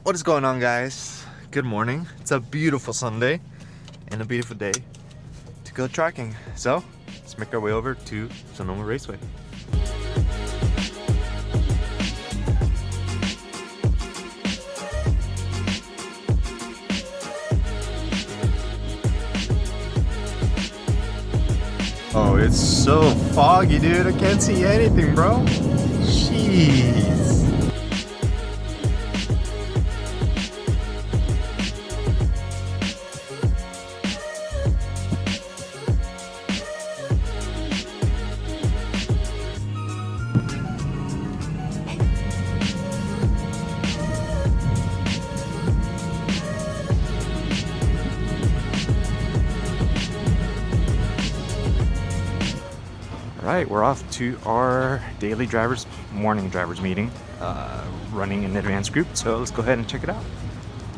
What is going on, guys? Good morning. It's a beautiful Sunday and a beautiful day to go tracking. So let's make our way over to Sonoma Raceway. Oh, it's so foggy, dude. I can't see anything, bro. Jeez. Alright, we're off to our daily morning drivers meeting, running an advanced group, so let's go ahead and check it out.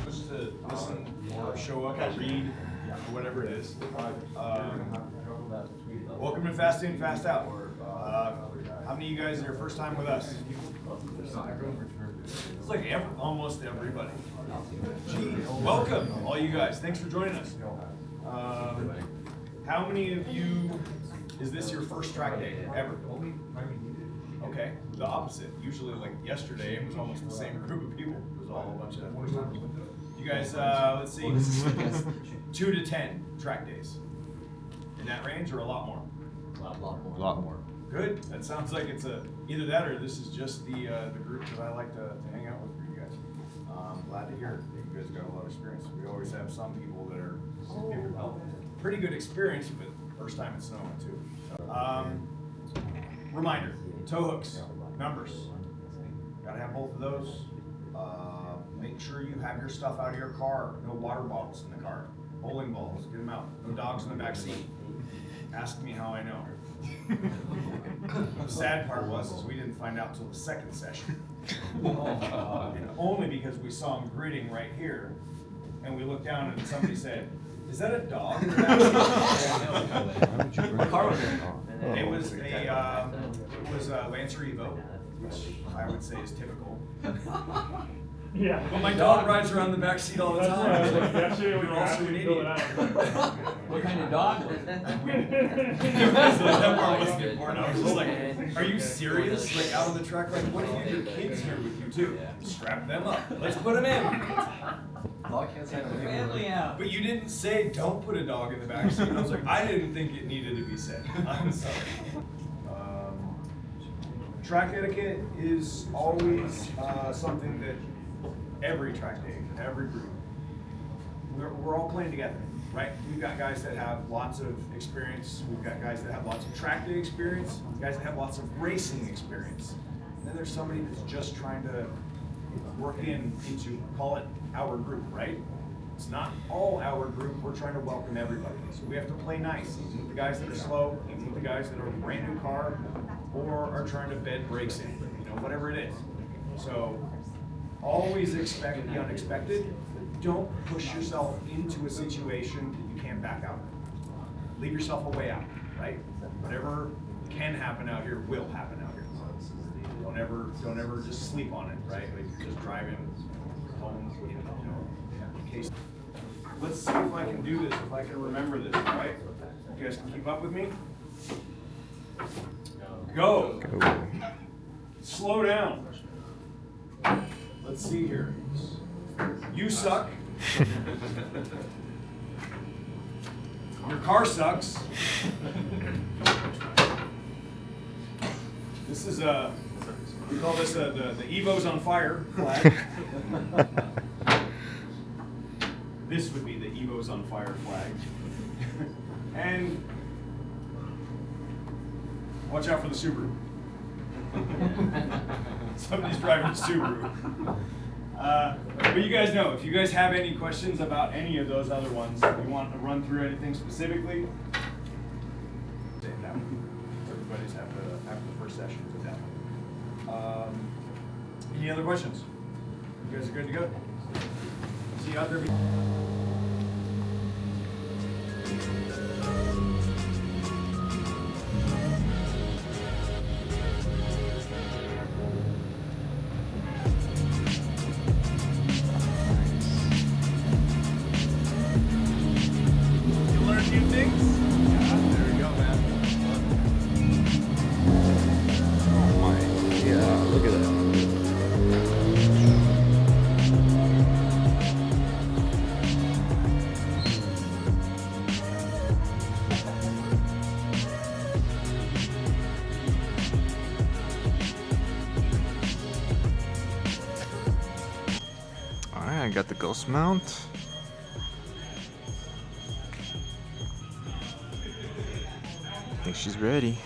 Just to listen or show up or read, or whatever it is. Welcome to Fast In, Fast Out. How many of you guys are your first time with us? It's like almost everybody. Jeez, welcome, all you guys. Thanks for joining us. How many of you, is this your first track day ever? Okay, the opposite. Usually, like yesterday, it was almost the same group of people. It was all a bunch of first timers. You guys, let's see, 2 to 10 track days. In that range, or a lot more? A lot more. Good. That sounds like it's either that or this is just the group that I like to hang out with for you guys. Glad to hear that you guys got a lot of experience. We always have some people that are pretty good experience, but first time in Sonoma too. So, reminder: tow hooks, numbers. Gotta have both of those. Make sure you have your stuff out of your car. No water bottles in the car. Bowling balls, get them out. No dogs in the back seat. Ask me how I know. The sad part was we didn't find out till the second session. And only because we saw him gritting right here, and we looked down and somebody said, "Is that a dog?" What car was it? It was a Lancer Evo, which I would say is typical. Yeah. But my dog rides around the back seat all the time. That's right. Yesterday when You're you were also asking an me to fill it idiot. out. What kind of dog was it? That part wasn't important. I was just like, "Are you serious? Like out on the track? Like, what if your kids here with you too? Strap them up. Let's put them in." Family out. But you didn't say don't put a dog in the back seat. I was like, I didn't think it needed to be said. I'm sorry. Track etiquette is always something that every track day, every group, we're all playing together, right? We've got guys that have lots of experience. We've got guys that have lots of track day experience. Guys that have lots of racing experience. And then there's somebody that's just trying to work into, call it our group, right? It's not all our group. We're trying to welcome everybody. So we have to play nice, even with the guys that are slow, even with the guys that are a brand new car, or are trying to bed brakes in, whatever it is. So always expect the unexpected. Don't push yourself into a situation that you can't back out of. Leave yourself a way out, right? Whatever can happen out here will happen out here. Don't ever just sleep on it, right? Like you're just driving home, in case. Let's see if I can do this, if I can remember this, right? You guys can keep up with me? Go. Slow down. Let's see here. You suck. Your car sucks. This is we call this the Evo's on fire flag. This would be the Evo's on fire flag. And watch out for the Subaru. Somebody's driving a Subaru. But you guys know, if you guys have any questions about any of those other ones, if you want to run through anything specifically, everybody's after the first session with that. Any other questions? You guys are good to go? See you out there. I got the ghost mount. I think she's ready.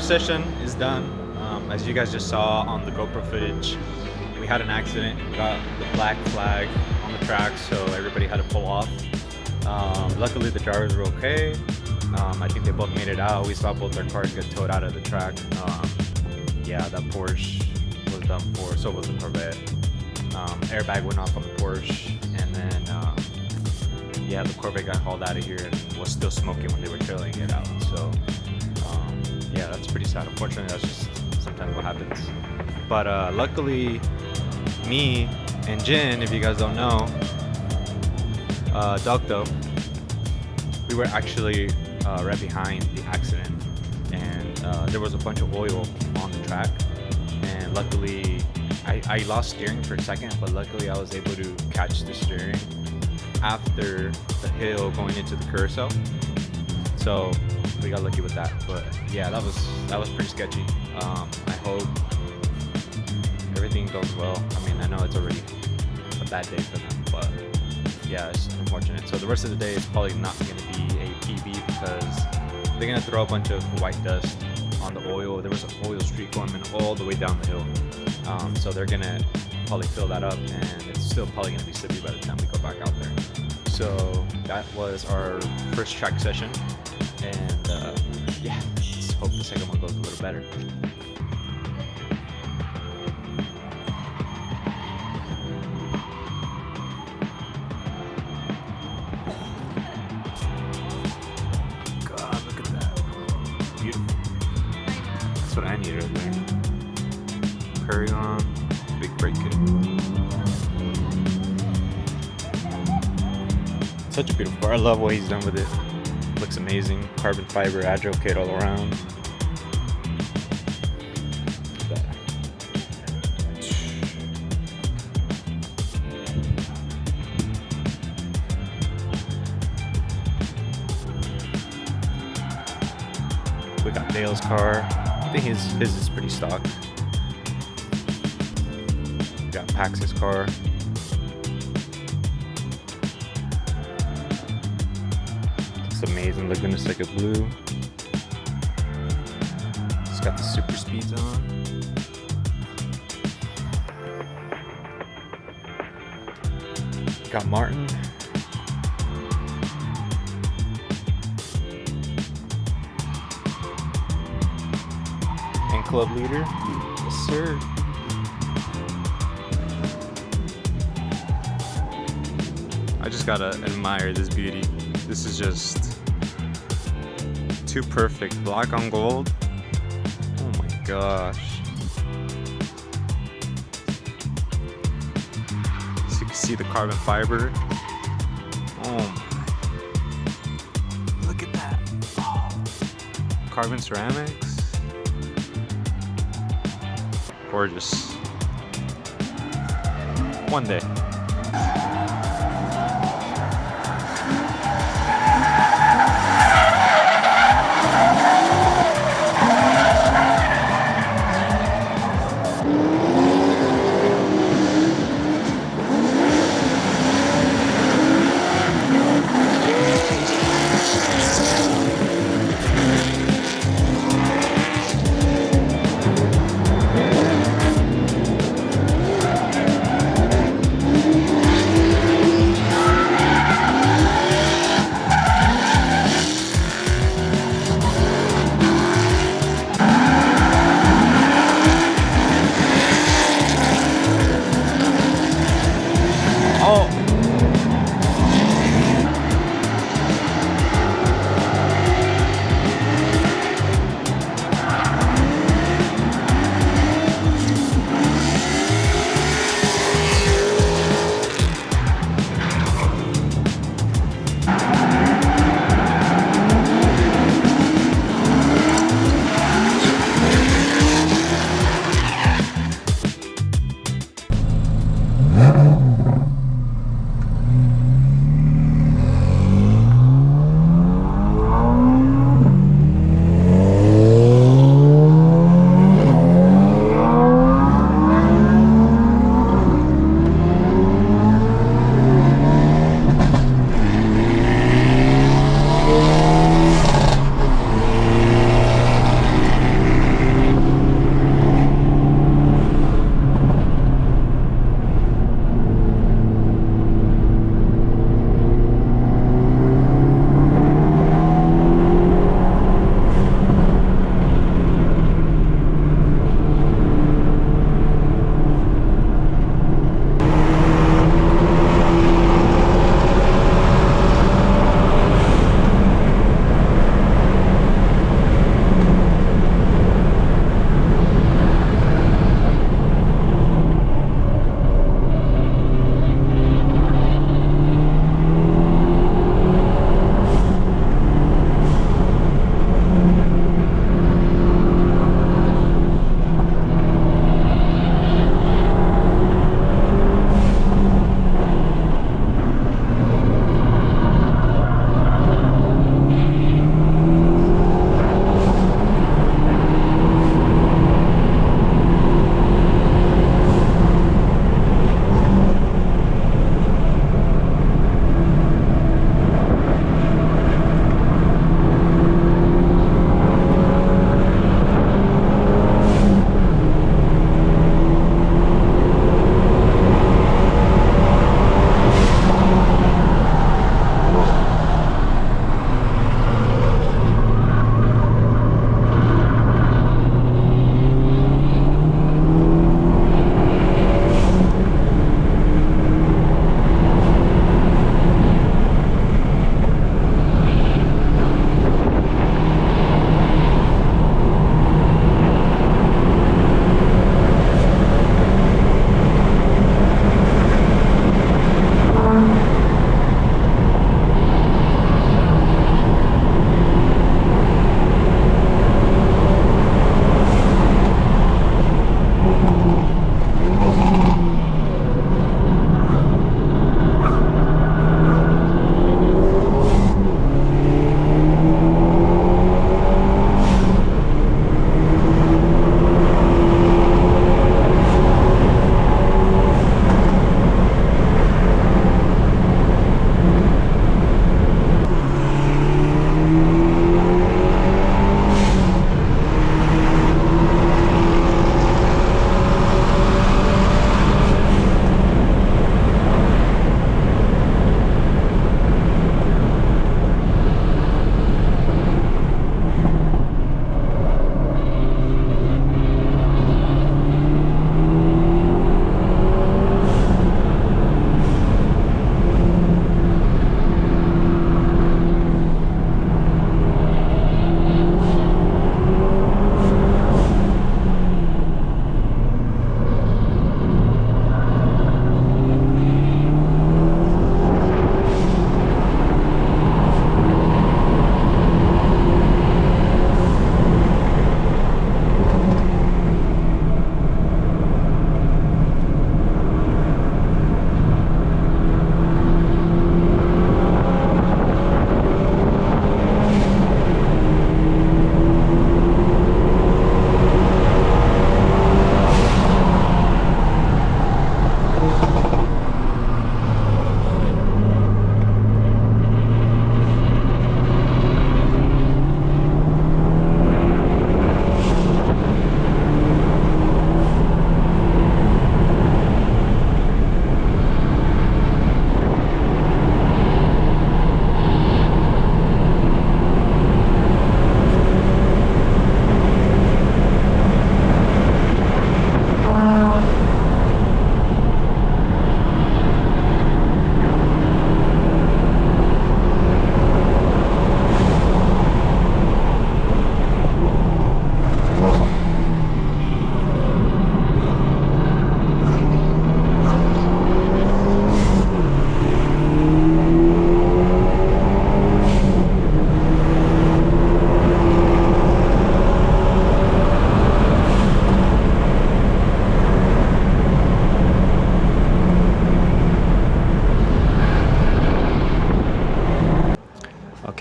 first session is done. As you guys just saw on the GoPro footage, we had an accident. We got the black flag on the track, so everybody had to pull off. Luckily, the drivers were okay. I think they both made it out. We saw both their cars get towed out of the track. Yeah, that Porsche was done for. So was the Corvette. Airbag went off on the Porsche, and then yeah, the Corvette got hauled out of here and was still smoking when they were trailing it out. So yeah, that's pretty sad. Unfortunately, that's just sometimes what happens. But luckily, me and Jin, if you guys don't know, Docto, we were actually right behind the accident, and there was a bunch of oil on the track, and luckily I lost steering for a second, but luckily I was able to catch the steering after the hill going into the carousel, so we got lucky with that. But yeah, that was pretty sketchy. I hope everything goes well. I mean, I know it's already a bad day for them, but yeah, it's unfortunate. So the rest of the day is probably not going to be a PB because they're going to throw a bunch of white dust on the oil. There was an oil streak going all the way down the hill. So they're going to probably fill that up, and it's still probably going to be slippy by the time we go back out there. So that was our first track session, and yeah, let's hope the second one goes a little better. God, look at that. Beautiful. That's what I need right there. Hurry on, big brake kit. Such a beautiful car. I love what he's done with it. Looks amazing. Carbon fiber, agile kit all around. We got Dale's car. I think his is pretty stock. We got Pax's car. It's amazing. Looking just like a blue. It's got the super speeds on. Got Martin. And club leader. Yes, sir. I just gotta admire this beauty. This is just too perfect. Black on gold. Oh my gosh. So you can see the carbon fiber. Oh my. Look at that. Oh. Carbon ceramics. Gorgeous. One day.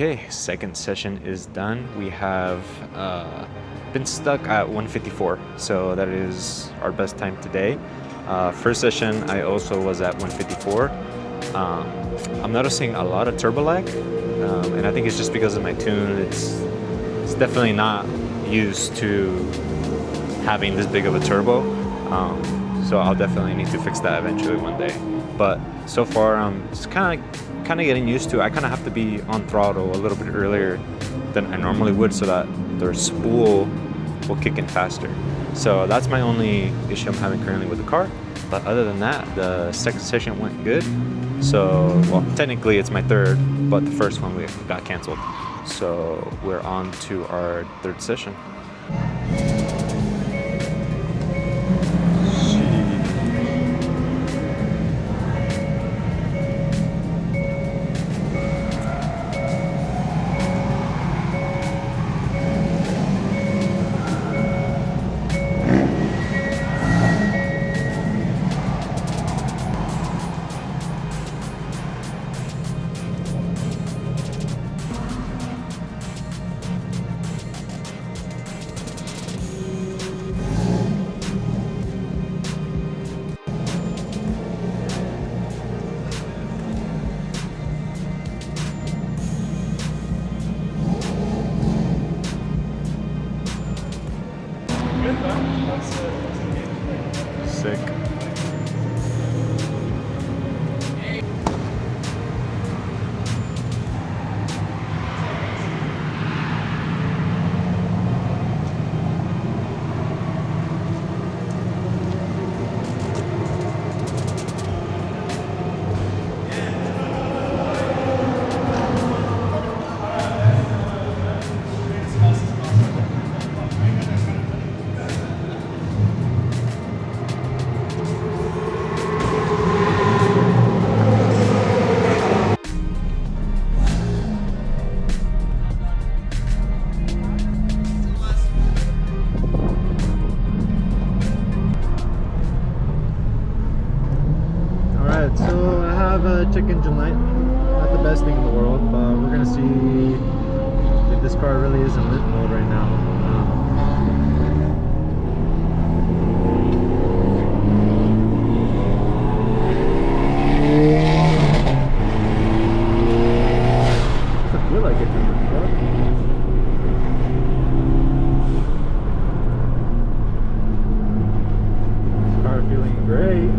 Okay, second session is done. We have been stuck at 154, so that is our best time today. First session, I also was at 154. I'm noticing a lot of turbo lag, and I think it's just because of my tune. It's definitely not used to having this big of a turbo, so I'll definitely need to fix that eventually one day. But so far, I'm just kind of getting used to it. I kind of have to be on throttle a little bit earlier than I normally would so that the spool will kick in faster. So that's my only issue I'm having currently with the car. But other than that, the second session went good. So, well, technically it's my third, but the first one we got canceled. So we're on to our third session. Sick. Alright, so I have a check engine light. Not the best thing in the world, but we're gonna see if this car really is in lit mode right now. Doesn't feel like it's in the truck. This car feeling great.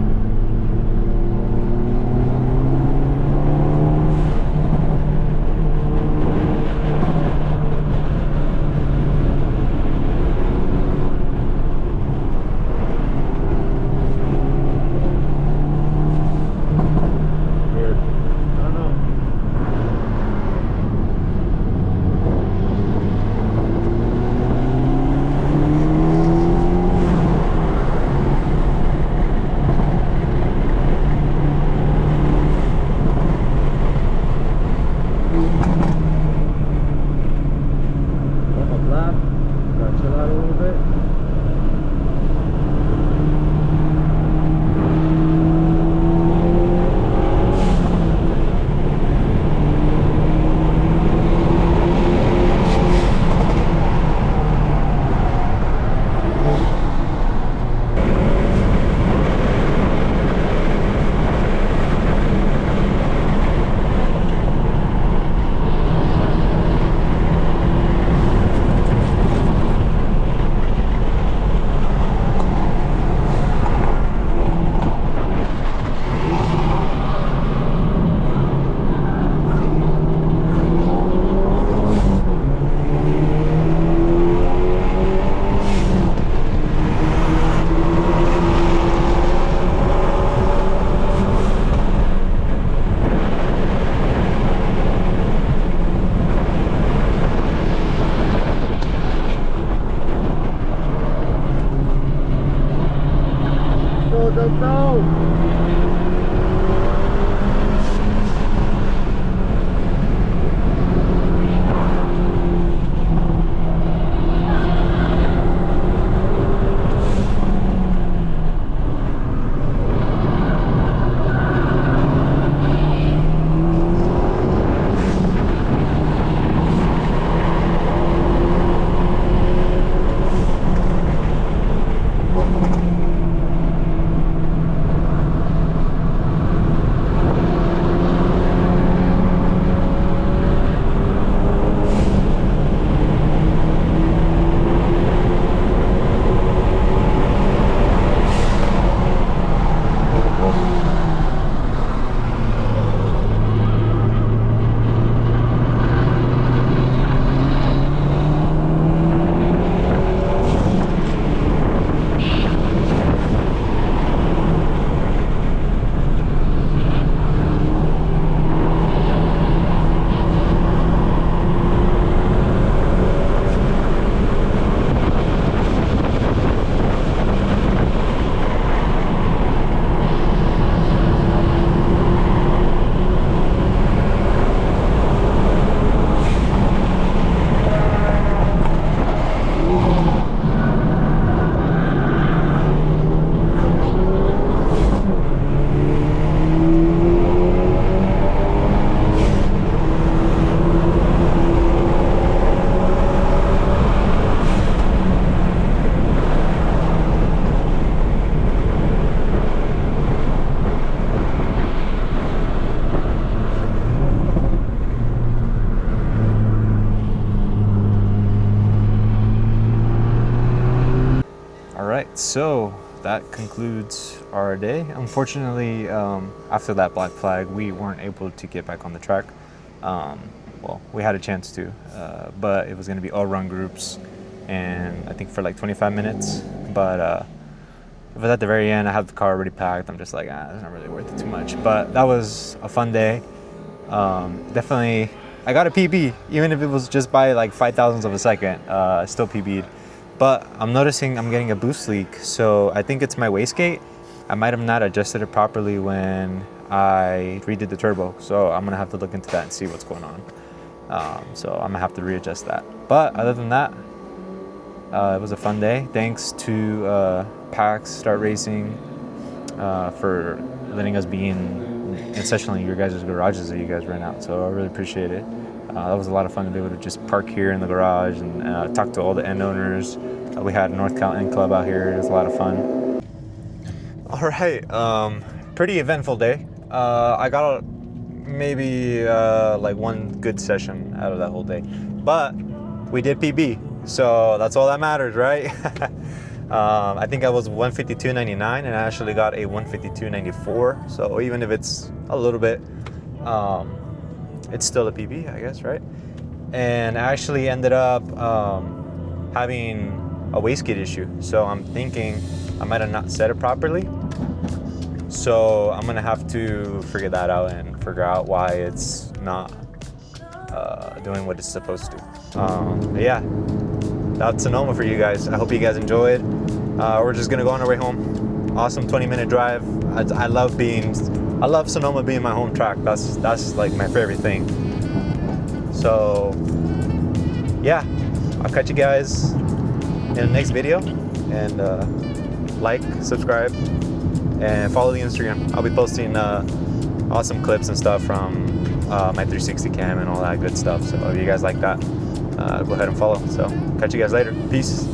so that concludes our day. Unfortunately, after that black flag, we weren't able to get back on the track. Well, we had a chance to, but it was going to be all run groups, and I think for like 25 minutes. But it was at the very end. I have the car already packed. I'm just like, it's not really worth it too much. But that was a fun day. Definitely, I got a PB, even if it was just by like 5,000ths of a second. I still PB'd. But I'm noticing I'm getting a boost leak, so I think it's my wastegate. I might have not adjusted it properly when I redid the turbo, so I'm gonna have to look into that and see what's going on. So I'm gonna have to readjust that. But other than that, it was a fun day. Thanks to PAX Start Racing for letting us be in essentially your guys' garages that you guys rent out. So I really appreciate it. That was a lot of fun to be able to just park here in the garage and talk to all the end owners. We had North Cal End Club out here. It was a lot of fun. All right, pretty eventful day. I got maybe like one good session out of that whole day, but we did PB, so that's all that matters, right? I think I was 152.99 and I actually got a 152.94. So even if it's a little bit, it's still a PB, I guess, right? And I actually ended up having a wastegate issue. So I'm thinking I might have not set it properly. So I'm gonna have to figure that out and figure out why it's not doing what it's supposed to. But yeah, that's Sonoma for you guys. I hope you guys enjoyed. We're just gonna go on our way home. Awesome 20-minute drive. I love Sonoma being my home track. That's like my favorite thing. So yeah, I'll catch you guys in the next video, and like, subscribe, and follow the Instagram. I'll be posting awesome clips and stuff from my 360 cam and all that good stuff. So if you guys like that, go ahead and follow. So catch you guys later. Peace.